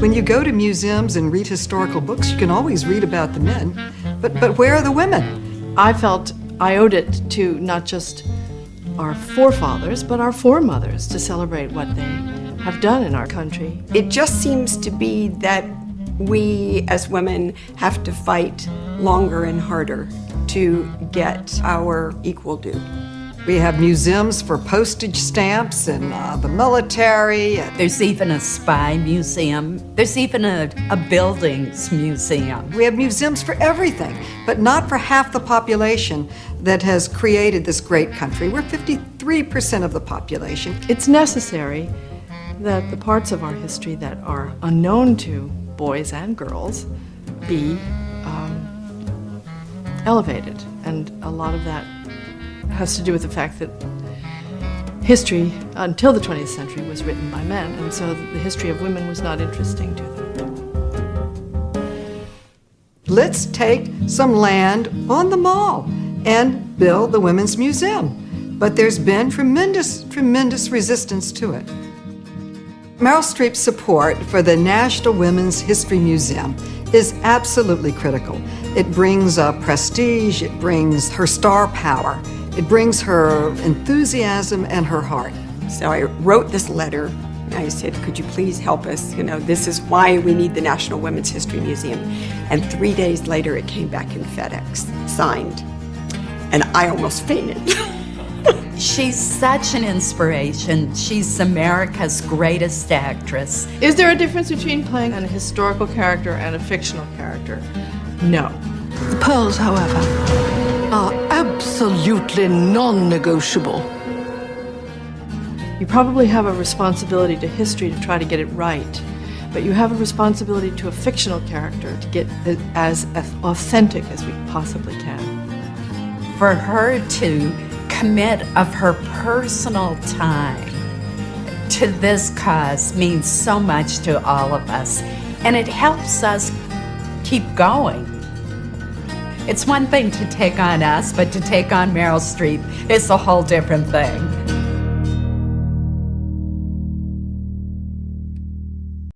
When you go to museums and read historical books, you can always read about the men, but where are the women? I felt I owed it to not just our forefathers, but our foremothers to celebrate what they have done in our country. It just seems to be that we as women have to fight longer and harder to get our equal due. We have museums for postage stamps and the military. There's even a spy museum. There's even a buildings museum. We have museums for everything, but not for half the population that has created this great country. We're 53% of the population. It's necessary that the parts of our history that are unknown to boys and girls be elevated, and a lot of that has to do with the fact that history until the 20th century was written by men, and so the history of women was not interesting to them. Let's take some land on the mall and build the Women's Museum. But there's been tremendous resistance to it. Meryl Streep's support for the National Women's History Museum is absolutely critical. It brings prestige, it brings her star power, it brings her enthusiasm and her heart. So I wrote this letter, and I said, could you please help us? You know, this is why we need the National Women's History Museum. And 3 days later, it came back in FedEx, signed. And I almost fainted. She's such an inspiration. She's America's greatest actress. Is there a difference between playing a historical character and a fictional character? No. The pearls, however, are absolutely non-negotiable. You probably have a responsibility to history to try to get it right, but you have a responsibility to a fictional character to get it as authentic as we possibly can. For her to commit of her personal time to this cause means so much to all of us, and it helps us keep going. It's one thing to take on us, but to take on Meryl Streep is a whole different thing.